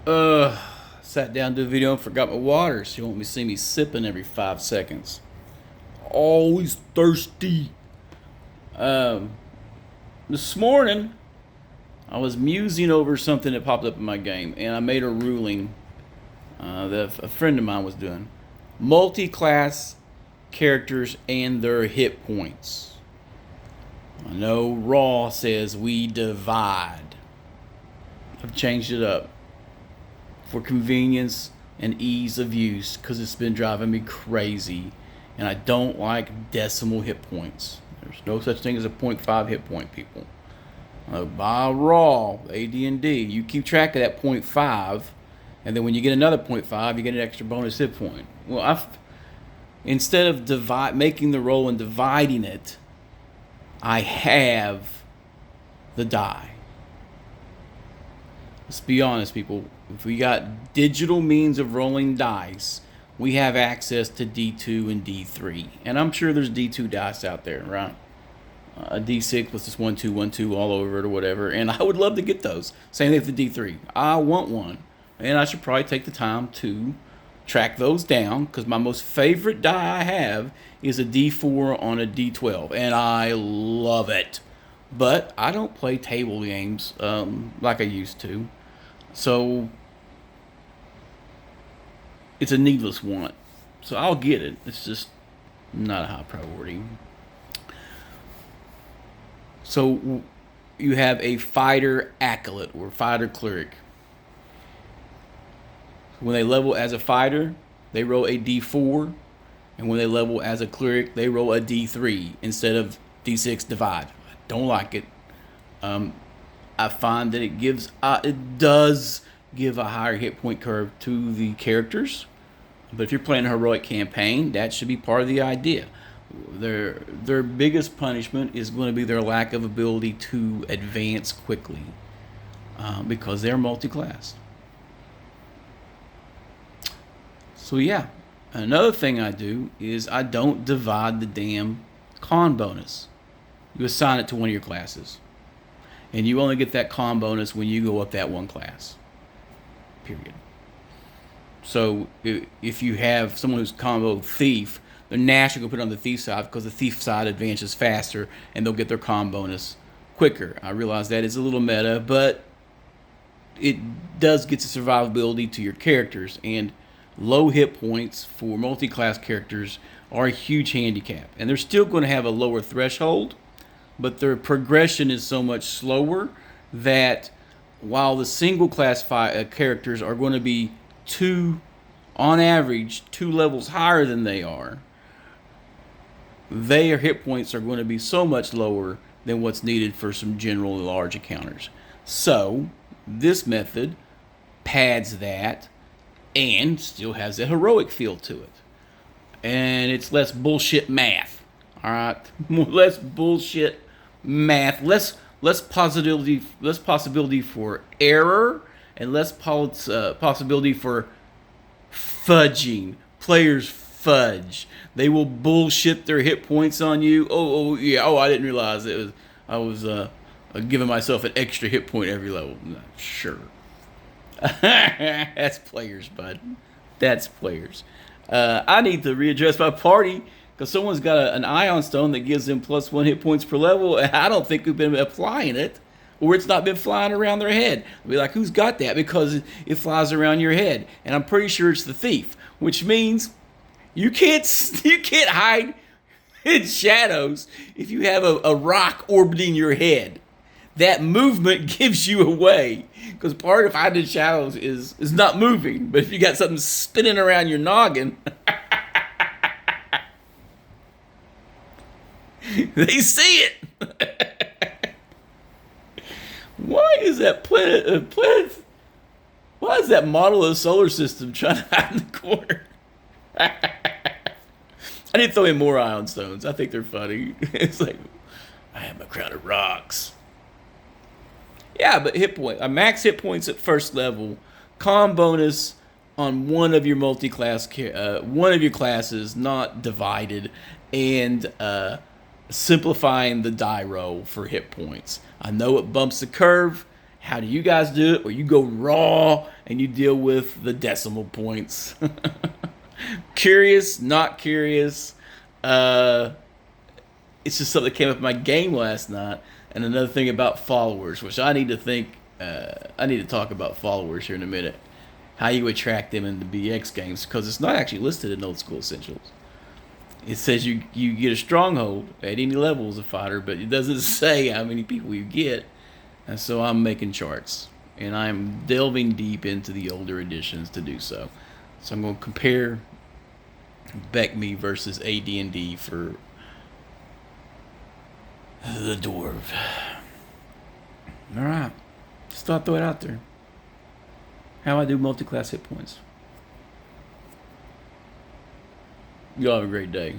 Uh, Sat down to do a video and forgot my water. So you want me to see me sipping every 5 seconds. Always thirsty. Um, this morning I was musing over something that popped up in my game, and I made a ruling that a friend of mine was doing. Multi-class characters and their hit points. I know Raw says we divide. I've changed it up for convenience and ease of use because it's been driving me crazy, and I don't like decimal hit points. There's no such thing as a 0.5 hit point, people. By Raw, AD&D, you keep track of that 0.5, and then when you get another 0.5, you get an extra bonus hit point. Well, instead of making the roll and dividing it, I have the die. Let's be honest, people. If we got digital means of rolling dice, we have access to D2 and D3. And I'm sure there's D2 dice out there, right? A D6 with this 1 2 1 2 all over it or whatever. And I would love to get those. Same thing with the D3. I want one. And I should probably take the time to track those down, because my most favorite die I have is a D4 on a D12. And I love it. But I don't play table games like I used to. So it's a needless want. So I'll get it. It's just not a high priority. So you have a fighter acolyte or fighter cleric. When they level as a fighter, they roll a D4. And when they level as a cleric, they roll a D3 instead of D6 divide. I don't like it. I find that it does give a higher hit point curve to the characters. But if you're playing a heroic campaign, that should be part of the idea. Their biggest punishment is going to be their lack of ability to advance quickly, because they're multi-class. So yeah, another thing I do is I don't divide the damn con bonus. You assign it to one of your classes. And you only get that con bonus when you go up that one class. Period. So if you have someone who's combo thief, they're naturally going to put it on the thief side, because the thief side advances faster and they'll get their con bonus quicker. I realize that is a little meta, but it does get the survivability to your characters. And low hit points for multi-class characters are a huge handicap. And they're still going to have a lower threshold, but their progression is so much slower that while the single class characters are going to be on average, 2 levels higher than they are, their hit points are going to be so much lower than what's needed for some generally large encounters. So this method pads that and still has a heroic feel to it. And it's less bullshit math. All right, less bullshit math, less possibility for error, and less possibility for fudging. Players fudge. They will bullshit their hit points on you. I didn't realize I was giving myself an extra hit point every level. Sure. That's players, bud. That's players. I need to readdress my party, because someone's got an ion stone that gives them +1 hit points per level, and I don't think we've been applying it, or it's not been flying around their head. I'll be like, who's got that? Because it flies around your head, and I'm pretty sure it's the thief, which means you can't hide in shadows if you have a rock orbiting your head. That movement gives you away, because part of hiding in shadows is not moving. But if you got something spinning around your noggin, they see it. Why is that planet? Why is that model of the solar system trying to hide in the corner? I need to throw in more ion stones. I think they're funny. It's like, I have my crown of rocks. Yeah, but max hit points at first level, con bonus on one of your one of your classes, not divided, and simplifying the die roll for hit points. I know it bumps the curve. How do you guys do it? Or you go raw and you deal with the decimal points? Curious, not curious. It's just something that came up in my game last night. And another thing about followers, which I need to talk about followers here in a minute. How you attract them into BX games, because it's not actually listed in Old School Essentials. It says you get a stronghold at any level as a fighter, but it doesn't say how many people you get. And so I'm making charts, and I'm delving deep into the older editions to do so. So I'm going to compare Beckme versus AD&D for the Dwarf. All right, just thought I'd throw it out there. How I do multi-class hit points. Y'all have a great day.